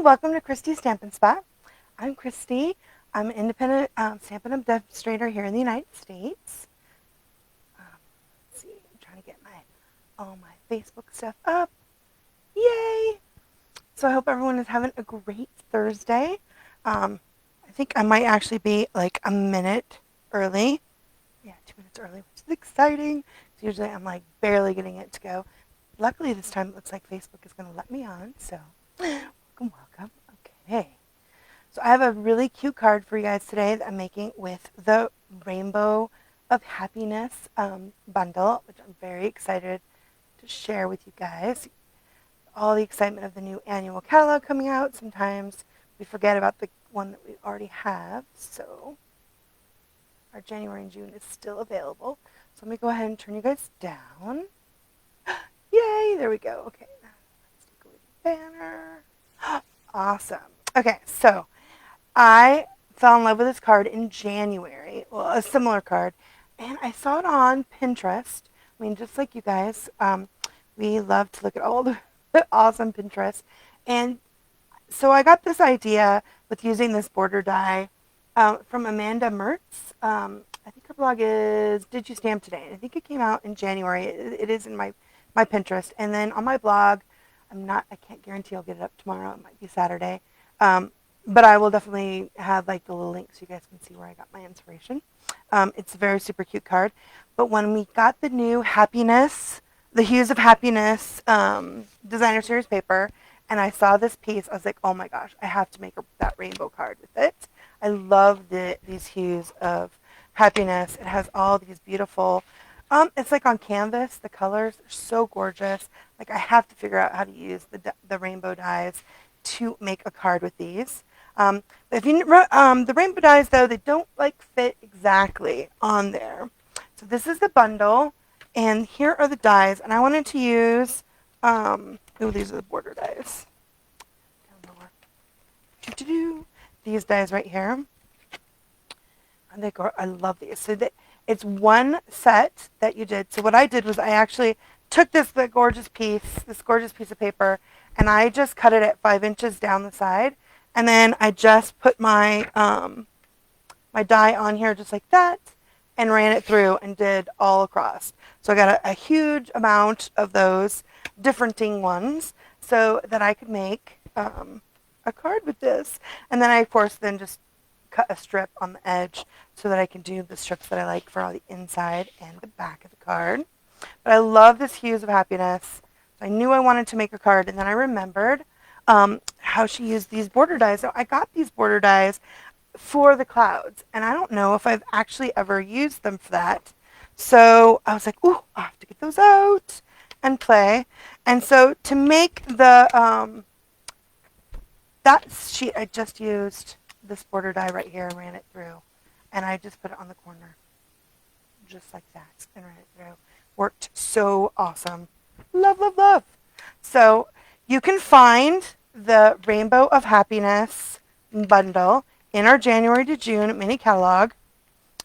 welcome to Christy's Stampin' Spot. I'm Christy. I'm an independent Stampin' demonstrator here in the United States. Let's see, I'm trying to get all my Facebook stuff up. Yay! So I hope everyone is having a great Thursday. I think I might actually be like a minute early. Yeah, 2 minutes early, which is exciting. So usually I'm like barely getting it to go. Luckily this time it looks like Facebook is going to let me on, so welcome. Okay. So I have a really cute card for you guys today that I'm making with the Rainbow of Happiness bundle, which I'm very excited to share with you guys. All the excitement of the new annual catalog coming out. Sometimes we forget about the one that we already have. So our January and June is still available. So let me go ahead and turn you guys down. Yay! There we go. Okay. Let's take away the banner. Awesome. Okay, so I fell in love with this card in January. Well, a similar card. And I saw it on Pinterest. I mean, just like you guys, we love to look at all the awesome Pinterest. And so I got this idea with using this border die from Amanda Mertz. I think her blog is Did You Stamp Today? And I think it came out in January. It is in my Pinterest. And then on my blog, I can't guarantee I'll get it up tomorrow. It might be Saturday. But I will definitely have like the little link so you guys can see where I got my inspiration. It's a very super cute card. But when we got the new Happiness, the Hues of Happiness designer series paper, and I saw this piece, I was like, oh my gosh, I have to make that rainbow card with it. I love these hues of happiness. It has all these beautiful, it's like on canvas, the colors are so gorgeous. Like I have to figure out how to use the rainbow dyes to make a card with these. But if you the rainbow dyes though, they don't like fit exactly on there. So this is the bundle, and here are the dyes. And I wanted to use these are the border dyes. Down lower. These dyes right here. And I love these. So it's one set that you did. So what I did was I actually took this gorgeous piece of paper, and I just cut it at 5 inches down the side. And then I just put my my die on here just like that and ran it through and did all across. So I got a huge amount of those differenting ones so that I could make a card with this. And then I, of course, then just cut a strip on the edge so that I can do the strips that I like for all the inside and the back of the card. But I love this Hues of Happiness. I knew I wanted to make a card, and then I remembered how she used these border dies. So I got these border dies for the clouds, and I don't know if I've actually ever used them for that. So I was like, ooh, I'll have to get those out and play. And so to make the that sheet, I just used this border die right here and ran it through. And I just put it on the corner, just like that, and ran it through. Worked so awesome. Love, love, love. So you can find the Rainbow of Happiness bundle in our January to June mini catalog.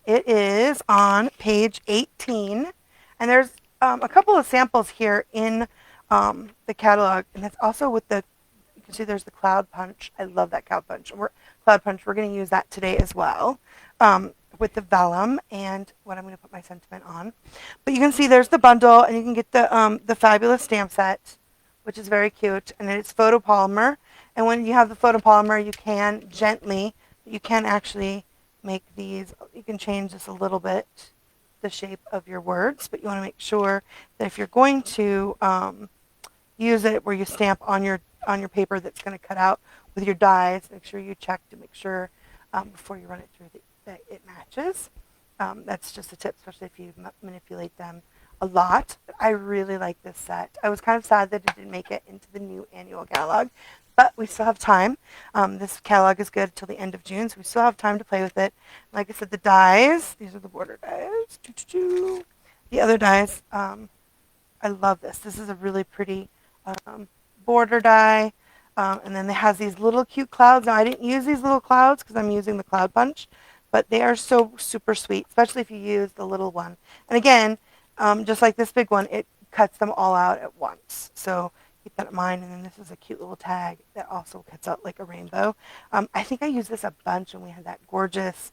It is on page 18. And there's a couple of samples here in the catalog. And it's also with you can see there's the Cloud Punch. I love that Cloud Punch. We're going to use that today as well. With the vellum and what I'm going to put my sentiment on. But you can see there's the bundle, and you can get the fabulous stamp set, which is very cute, and it's photopolymer. And when you have the photopolymer, you can actually make these. You can change this a little bit, the shape of your words, but you want to make sure that if you're going to use it where you stamp on your paper that's going to cut out with your dies, make sure you check to make sure before you run it through that it matches. That's just a tip, especially if you manipulate them a lot. But I really like this set. I was kind of sad that it didn't make it into the new annual catalog, but we still have time. This catalog is good till the end of June, so we still have time to play with it. Like I said, the dies, these are the border dies. The other dies, I love this. This is a really pretty border die. And then it has these little cute clouds. Now, I didn't use these little clouds because I'm using the Cloud Punch, but they are so super sweet, especially if you use the little one. And again, just like this big one, it cuts them all out at once. So you like that at mine. And then this is a cute little tag that also cuts out like a rainbow. I think I used this a bunch when we had that gorgeous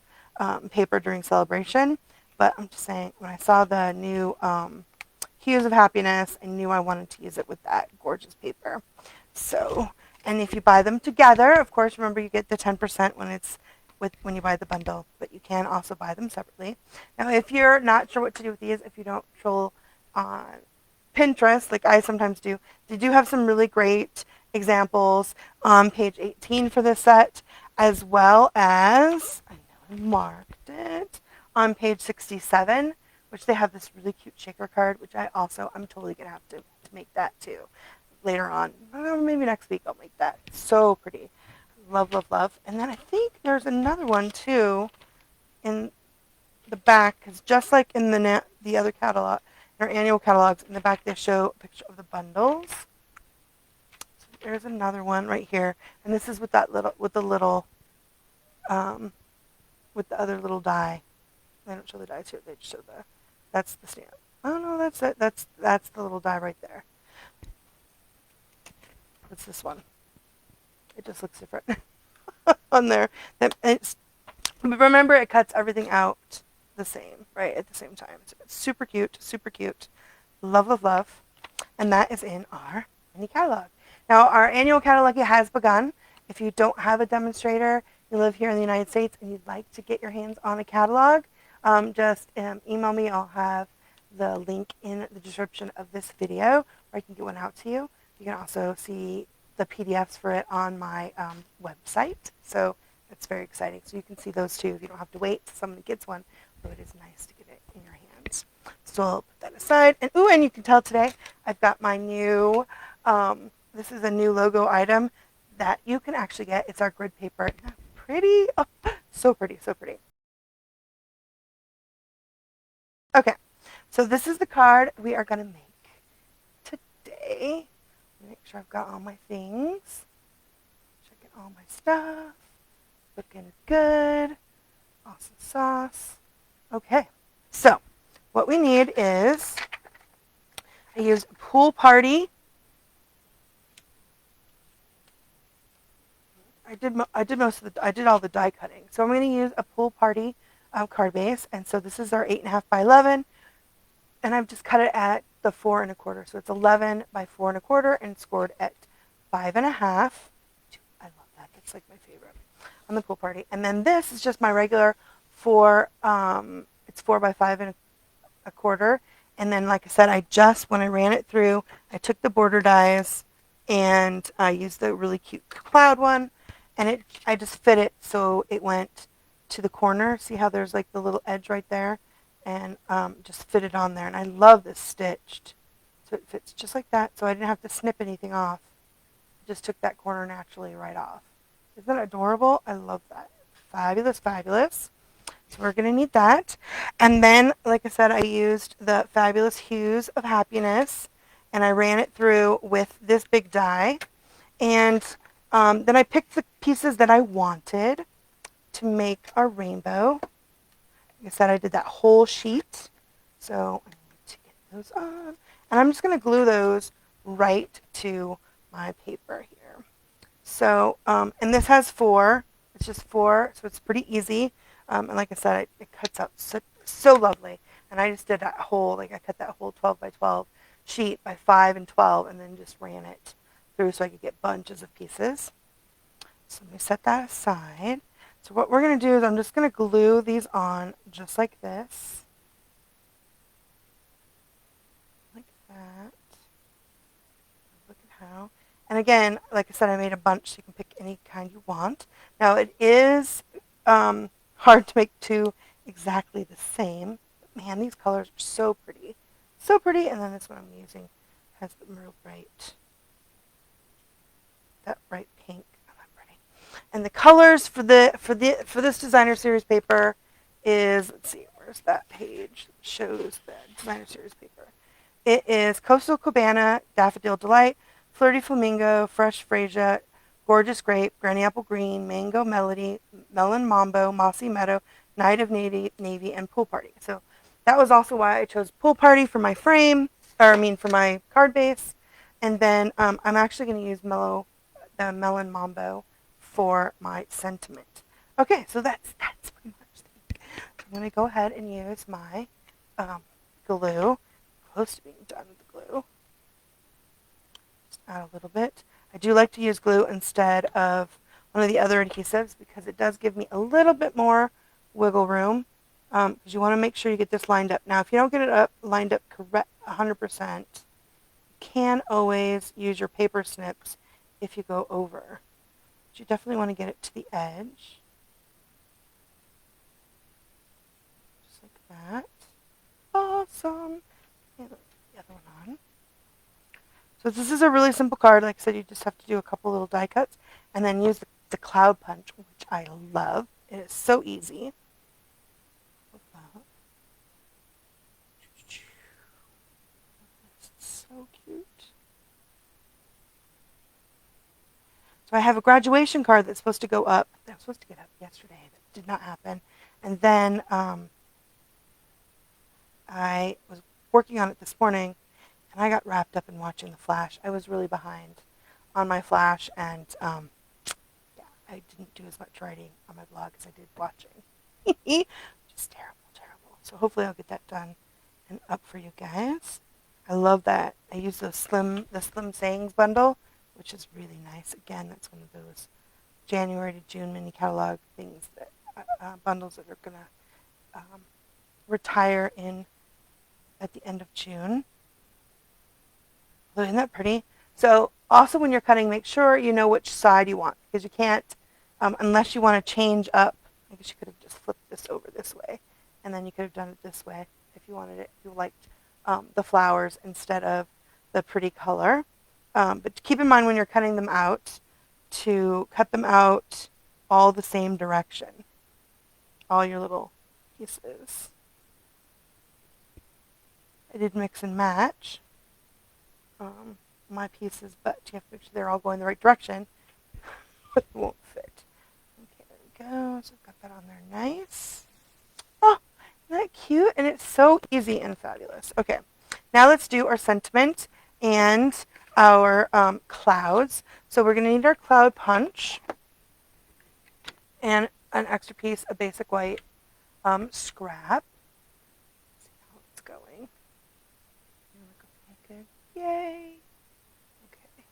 paper during celebration. But I'm just saying, when I saw the new Hues of Happiness, I knew I wanted to use it with that gorgeous paper. So, and if you buy them together, of course, remember you get the 10% when you buy the bundle, but you can also buy them separately. Now, if you're not sure what to do with these, if you don't troll on Pinterest, like I sometimes do, they do have some really great examples on page 18 for this set, as well as, I know I marked it, on page 67, which they have this really cute shaker card, which I'm totally going to have to make that too later on. Maybe next week I'll make that. So pretty. Love, love, love. And then I think there's another one too in the back, because just like in the other catalog, in our annual catalogs, in the back they show a picture of the bundles. So there's another one right here, and this is with the other little die. They don't show the dies here. They just show that's the stamp. Oh no, that's it. That's the little die right there. It's this one. It just looks different on there. But remember, it cuts everything out the same, right, at the same time. So it's super cute, super cute. Love, love, love. And that is in our mini catalog. Now, our annual catalog has begun. If you don't have a demonstrator, you live here in the United States, and you'd like to get your hands on a catalog, just email me. I'll have the link in the description of this video, or I can get one out to you. You can also see the PDFs for it on my website. So it's very exciting. So you can see those too. You don't have to wait till somebody gets one, but it is nice to get it in your hands. So I'll put that aside. And and you can tell today I've got my new, this is a new logo item that you can actually get. It's our grid paper. Isn't that pretty? Oh, so pretty, so pretty. Okay, so this is the card we are going to make today. Make sure I've got all my things. Checking all my stuff. Looking good. Awesome sauce. Okay, so what we need is, I used Pool Party. I did all the die cutting. So I'm going to use a Pool Party card base, and so this is our 8.5 by 11, and I've just cut it at the 4 1/4. So it's 11 by 4 1/4 and scored at 5.5. I love that. That's like my favorite on the Pool Party. And then this is just my regular 4. It's 4 by 5 1/4. And then, like I said, when I ran it through, I took the border dies and I used the really cute cloud one, and I just fit it so it went to the corner. See how there's like the little edge right there? And just fit it on there. And I love this stitched. So it fits just like that. So I didn't have to snip anything off. It just took that corner naturally right off. Isn't that adorable? I love that. Fabulous, fabulous. So we're going to need that. And then, like I said, I used the Fabulous Hues of Happiness, and I ran it through with this big die. And then I picked the pieces that I wanted to make our rainbow. Like I said, I did that whole sheet. So I need to get those on. And I'm just going to glue those right to my paper here. So, and this has 4. It's just 4, so it's pretty easy. And like I said, it cuts out so lovely. And I just did that whole, I cut that whole 12 by 12 sheet by 5 and 12, and then just ran it through so I could get bunches of pieces. So let me set that aside. So what we're going to do is I'm just going to glue these on just like this. Like that. Look at how. And again, like I said, I made a bunch, so you can pick any kind you want. Now it is hard to make 2 exactly the same. But man, these colors are so pretty. So pretty. And then this one I'm using has the real bright, that bright pink. And the colors for this designer series paper is, let's see, where's that page that shows the designer series paper? It is Coastal Cabana, Daffodil Delight, Flirty Flamingo, Fresh Freesia, Gorgeous Grape, Granny Apple Green, Mango Melody, Melon Mambo, Mossy Meadow, Night of Navy, and Pool Party. So that was also why I chose Pool Party for my frame, for my card base. And then I'm actually going to use the Melon Mambo for my sentiment. Okay, so that's pretty much it. I'm going to go ahead and use my glue. Close to being done with the glue. Just add a little bit. I do like to use glue instead of one of the other adhesives because it does give me a little bit more wiggle room, because you want to make sure you get this lined up. Now, if you don't get it lined up correct 100%, you can always use your paper snips if you go over. But you definitely want to get it to the edge. Just like that. Awesome. And the other one on. So this is a really simple card. Like I said, you just have to do a couple little die cuts and then use the cloud punch, which I love. It is so easy. It's so cute. So I have a graduation card that's supposed to go up. That was supposed to get up yesterday. That did not happen. And then I was working on it this morning, and I got wrapped up in watching the Flash. I was really behind on my Flash, and yeah, I didn't do as much writing on my blog as I did watching. Just terrible, terrible. So hopefully I'll get that done and up for you guys. I love that. I use the Slim Sayings bundle, which is really nice. Again, that's one of those January to June mini catalog things that bundles that are gonna retire in at the end of June. Isn't that pretty? So also when you're cutting, make sure you know which side you want, because you can't, unless you want to change up. I guess you could have just flipped this over this way, and then you could have done it this way if you wanted it. If you liked the flowers instead of the pretty color. But keep in mind when you're cutting them out to cut them out all the same direction. All your little pieces. I did mix and match my pieces, but you have to make sure they're all going the right direction. It won't fit. Okay, there we go. So I've got that on there nice. Oh, isn't that cute? And it's so easy and fabulous. Okay, now let's do our sentiment and our clouds. So we're going to need our cloud punch and an extra piece of basic white scrap. Let's see how it's going. Good. Yay. Okay.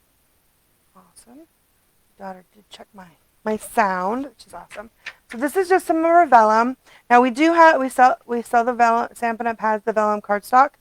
Awesome. Daughter did check my sound, which is awesome. So this is just some of our vellum. Now we sell the vellum. Stampin' Up! Has the vellum cardstock,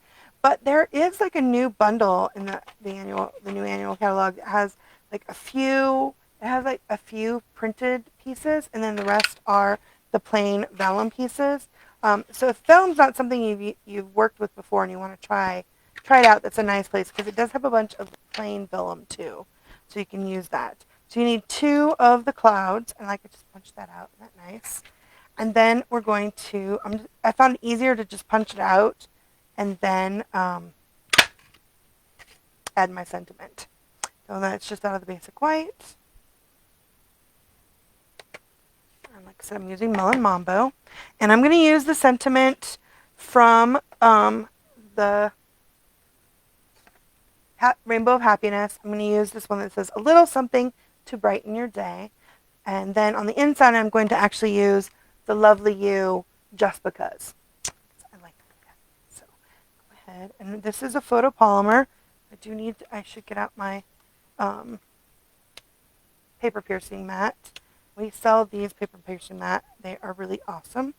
but there is like a new bundle in the new annual catalog that has like a few. It has like a few printed pieces, and then the rest are the plain vellum pieces. So if vellum's not something you've worked with before and you want to try it out, that's a nice place because it does have a bunch of plain vellum too, so you can use that. So you need 2 of the clouds, and I could just punch that out. Isn't that nice? And then we're going to, I found it easier to just punch it out and then add my sentiment. So that's just out of the basic white. And like I said, I'm using Melon Mambo. And I'm going to use the sentiment from the Rainbow of Happiness. I'm going to use this one that says a little something to brighten your day. And then on the inside, I'm going to actually use the Lovely You just because. I like that. So go ahead. And this is a photopolymer. I should get out my paper piercing mat. We sell these paper piercing mat. They are really awesome.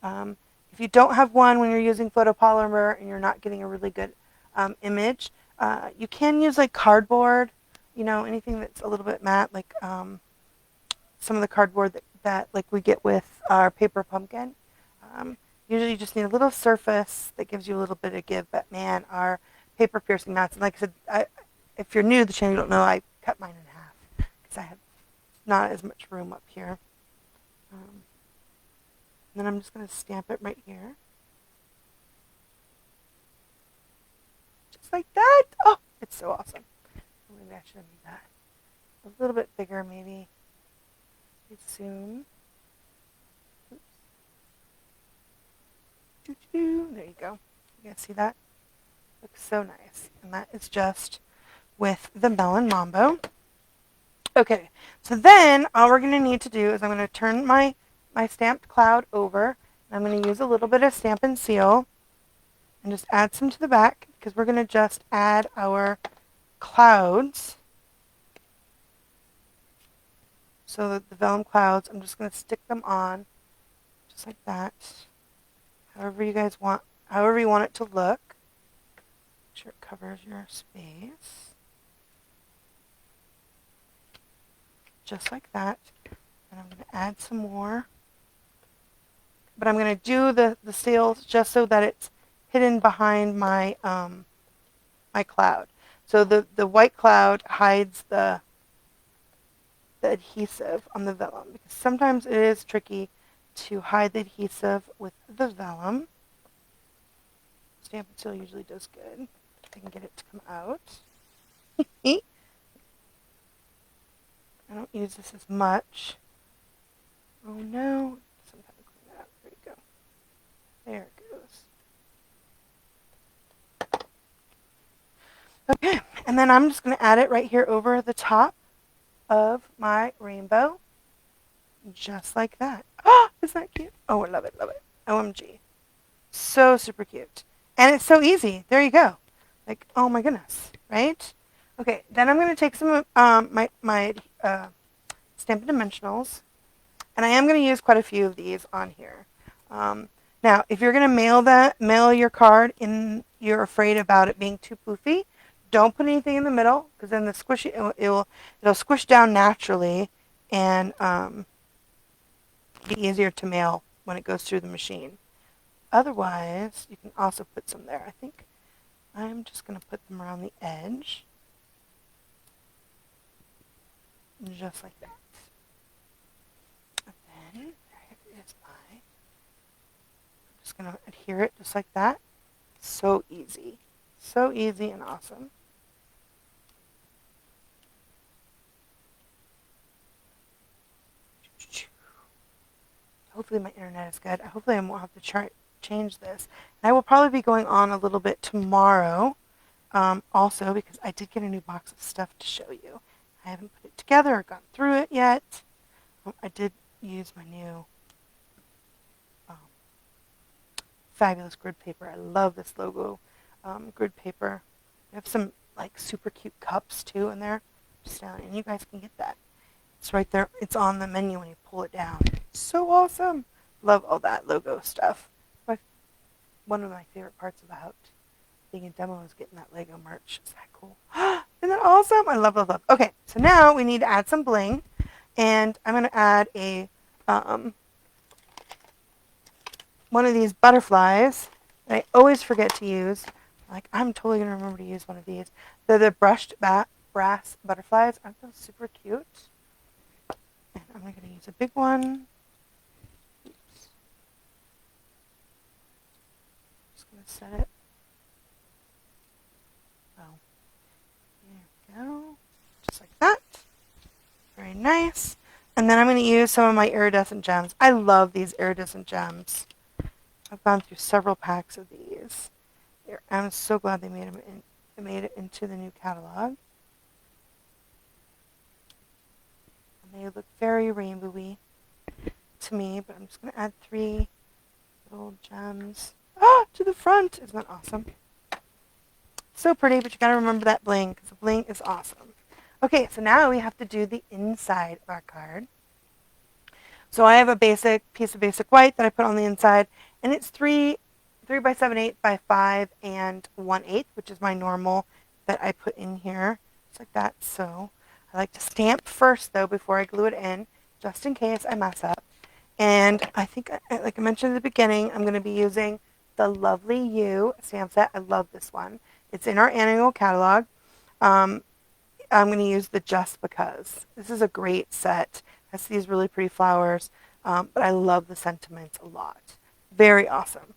If you don't have one when you're using photopolymer and you're not getting a really good image, you can use like cardboard, anything that's a little bit matte, like some of the cardboard that like we get with our paper pumpkin. Usually you just need a little surface that gives you a little bit of give, but man, our paper piercing mats, and like I said, if you're new to the channel, you don't know, I cut mine in half because I have not as much room up here. And then I'm just going to stamp it right here. Just like that. Oh, it's so awesome. Maybe I should have made that a little bit bigger, maybe. Zoom. There you go. You guys see that? Looks so nice. And that is just with the Melon Mambo. Okay, so then all we're going to need to do is I'm going to turn my stamped cloud over. And I'm going to use a little bit of Stampin' Seal and just add some to the back because we're going to just add our clouds. So that the vellum clouds, I'm just going to stick them on just like that. However you want it to look. Make sure it covers your space. Just like that. And I'm going to add some more. But I'm going to do the sails just so that it's hidden behind my my cloud. So the white cloud hides the adhesive on the vellum, because sometimes it is tricky to hide the adhesive with the vellum. Stampin' Seal usually does good. I can get it to come out. I don't use this as much. Oh no. Sometimes clean that out. There you go. There it goes. Okay, and then I'm just going to add it right here over the top of my rainbow. Just like that. Oh, isn't that cute? Oh, I love it, love it. OMG. So super cute. And it's so easy. There you go. Like, oh my goodness, right? Okay, then I'm going to take some of my Stampin' Dimensionals, and I am going to use quite a few of these on here. Now, if you're going to mail your card and you're afraid about it being too poofy, don't put anything in the middle, because then the squishy it'll squish down naturally and be easier to mail when it goes through the machine. Otherwise, you can also put some there. I think I'm just going to put them around the edge. Just like that. And then, there is I'm just going to adhere it just like that. So easy. So easy and awesome. Hopefully my internet is good. Hopefully I won't have to change this. And I will probably be going on a little bit tomorrow. Also, because I did get a new box of stuff to show you. I haven't put it together or gone through it yet. I did use my new fabulous grid paper. I love this logo grid paper. I have some like super cute cups too in there. Just down, and you guys can get that. It's right there. It's on the menu when you pull it down. So awesome. Love all that logo stuff. One of my favorite parts about being a demo is getting that Lego merch. Is that cool? Isn't that awesome? I love, love, love. Okay, so now we need to add some bling. And I'm going to add a one of these butterflies that I always forget to use. Like, I'm totally going to remember to use one of these. They're the brushed brass butterflies. Aren't those super cute? And I'm going to use a big one. Oops. Just going to set it. Oh, there we go. Just like that. Very nice. And then I'm going to use some of my iridescent gems. I love these iridescent gems. I've gone through several packs of these. I'm so glad they made it into the new catalog. And they look very rainbowy to me, but I'm just going to add 3 little gems to the front. Isn't that awesome? So pretty, but you got to remember that bling, because the bling is awesome. Okay, so now we have to do the inside of our card. So I have a basic piece of basic white that I put on the inside, and it's 3 by 7/8 by 5 and 1/8, which is my normal that I put in here. Just like that. So I like to stamp first, though, before I glue it in, just in case I mess up. And I think, like I mentioned at the beginning, I'm going to be using the Lovely You stamp set. I love this one. It's in our annual catalog. I'm going to use the Just Because. This is a great set. It has these really pretty flowers, but I love the sentiments a lot. Very awesome.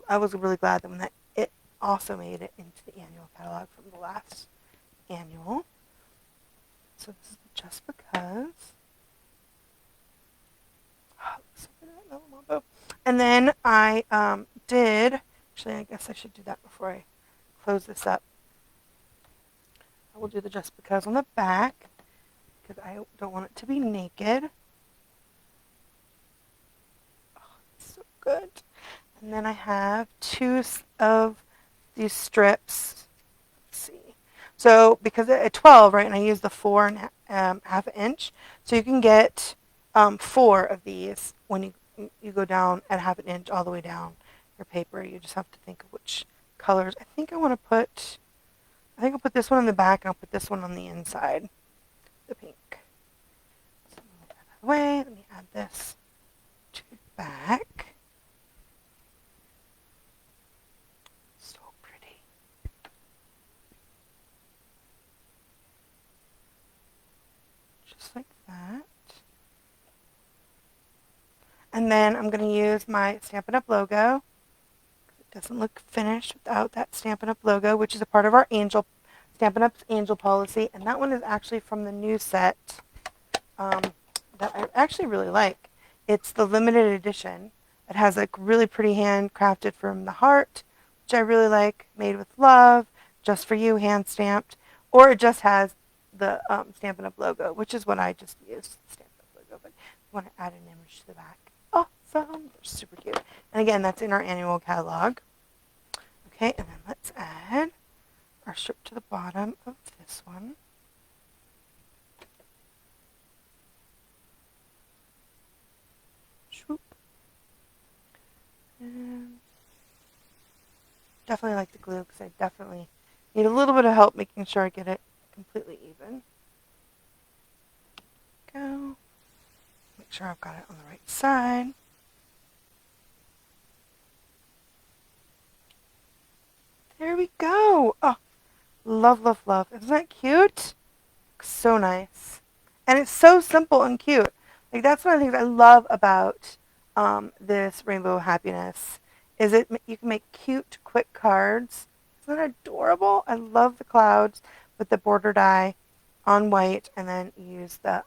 I was really glad that it also made it into the annual catalog from the last annual. So this is Just Because. Oh, so good. And then I actually I guess I should do that before I close this up. I will do the just because on the back because I don't want it to be naked. Oh, it's so good. And then I have two of these strips. Let's see. So because at 12, right, and I use the 4.5 inch, so you can get 4 of these when you go down at 1/2 inch all the way down your paper. You just have to think of which colors. I think I'll put this one on the back and I'll put this one on the inside, the pink. So move that out of the way. Let me add this to the back. So pretty. Just like that. And then I'm going to use my Stampin' Up! Logo. It doesn't look finished without that Stampin' Up! Logo, which is a part of our Stampin' Up's Angel policy. And that one is actually from the new set um, that I actually really like. It's the limited edition. It has like really pretty handcrafted from the heart, which I really like, made with love, just for you, hand stamped. Or it just has the Stampin' Up! Logo, which is what I just used, Stampin' Up! Logo. But you want to add an image to the back. Awesome. They're super cute. And again, that's in our annual catalog. Okay, and then let's add our strip to the bottom of this one. Swoop. And definitely like the glue because I definitely need a little bit of help making sure I get it completely even. Go. Make sure I've got it on the right side. There we go. Oh, love, love, love. Isn't that cute? So nice. And it's so simple and cute. Like that's one of the things I love about this Rainbow Happiness is you can make cute, quick cards. Isn't that adorable? I love the clouds with the border die on white, and then use the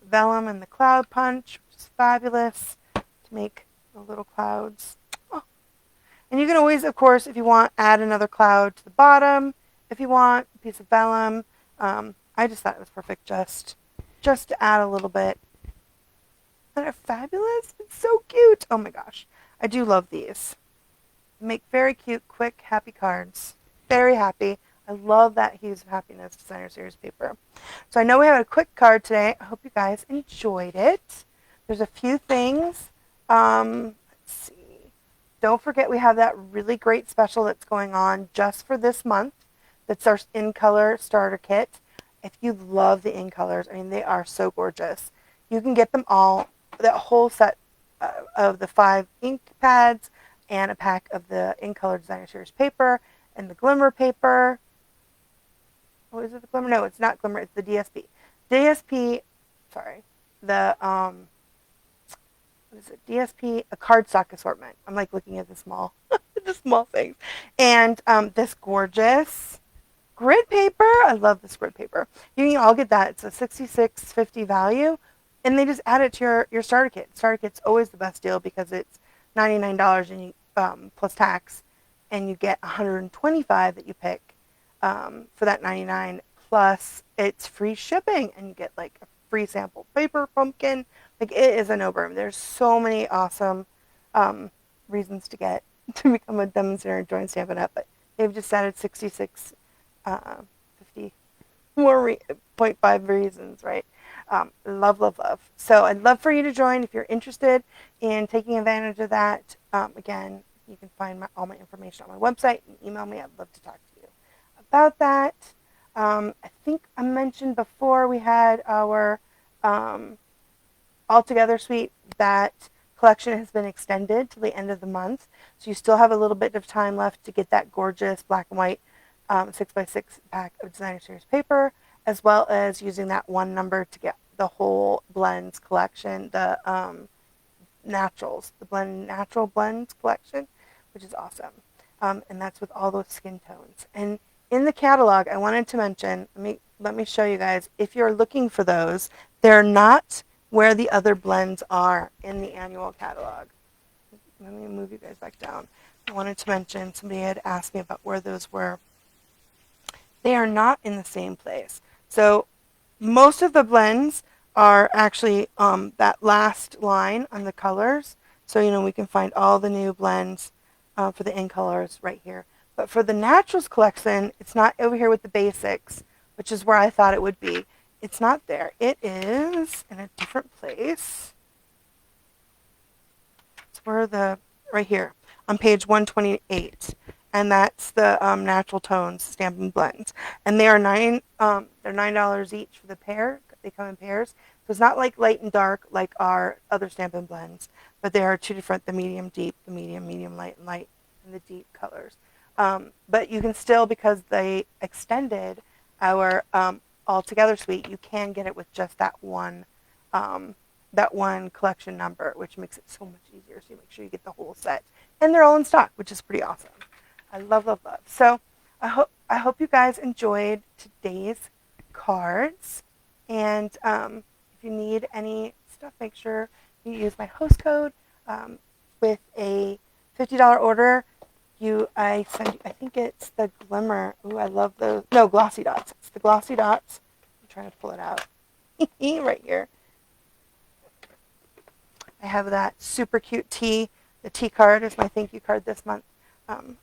vellum and the cloud punch, which is fabulous, to make the little clouds. Oh. And you can always, of course, if you want, add another cloud to the bottom. If you want a piece of vellum, I just thought it was perfect just to add a little bit. Isn't that fabulous? It's so cute. Oh my gosh. I do love these. Make very cute, quick, happy cards. Very happy. I love that Hues of Happiness Designer Series paper. So I know we have a quick card today. I hope you guys enjoyed it. There's a few things. Let's see. Don't forget we have that really great special that's going on just for this month. That's our In Color Starter Kit. If you love the In Colors, I mean, they are so gorgeous. You can get them all, that whole set of the 5 ink pads and a pack of the In Color Designer Series paper and the glimmer paper. Oh, is it the glimmer? No, it's not glimmer. It's the DSP. DSP, sorry. The, what is it? DSP, a cardstock assortment. I'm like looking at the small, the small things. And this gorgeous grid paper. I love this grid paper. You can all get that. It's a $66.50 value. And they just add it to your starter kit. Starter kit's always the best deal because it's $99 and plus tax, and you get 125 that you pick for that 99, plus it's free shipping, and you get like a free sample paper pumpkin. Like it is a no-brainer. There's so many awesome reasons to become a demonstrator and join Stampin' Up, but they've just added 66 50 more 0.5 reasons, right? Love, love, love. So I'd love for you to join if you're interested in taking advantage of that. Again, you can find all my information on my website and email me. I'd love to talk to you about that. I think I mentioned before we had our All Together suite. That collection has been extended to the end of the month. So you still have a little bit of time left to get that gorgeous black and white 6x6 pack of Designer Series paper, as well as using that one number to get the whole blends collection, the naturals, the natural blends collection, which is awesome. And that's with all those skin tones. And in the catalog, I wanted to mention, let me show you guys, if you're looking for those, they're not where the other blends are in the annual catalog. Let me move you guys back down. I wanted to mention, somebody had asked me about where those were. they are not in the same place. So most of the blends are actually that last line on the colors. So, we can find all the new blends for the in colors right here. But for the naturals collection, it's not over here with the basics, which is where I thought it would be. It's not there. It is in a different place. It's where right here on page 128. And that's the natural tones stamp and blends, and they are they're $9 each for the pair. They come in pairs, so it's not like light and dark like our other stamp and blends, but they are two different: the medium deep, the medium light, and the deep colors. But you can still, because they extended our all together suite, you can get it with just that one collection number, which makes it so much easier. So you make sure you get the whole set, and they're all in stock, which is pretty awesome. I love, love, love. So I hope you guys enjoyed today's cards. And if you need any stuff, make sure you use my host code with a $50 order. I send you, I think it's the Glimmer. Ooh, I love those. No, Glossy Dots. It's the Glossy Dots. I'm trying to pull it out right here. I have that super cute tea. The tea card is my thank you card this month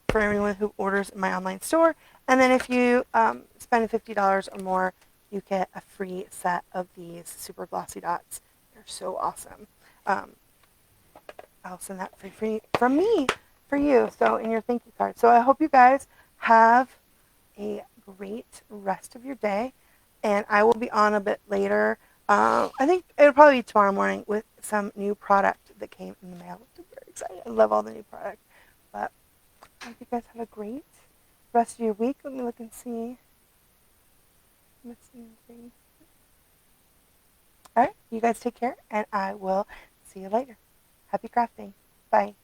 for everyone who orders in my online store. And then if you spend $50 or more, you get a free set of these super glossy dots. They're so awesome. I'll send that free from me for you, so in your thank you card. So I hope you guys have a great rest of your day, and I will be on a bit later. I think it'll probably be tomorrow morning with some new product that came in the mail. I'm very excited. I love all the new product. But I hope you guys have a great rest of your week. Let me look and see. Let's see anything. All right, you guys take care, and I will see you later. Happy crafting. Bye.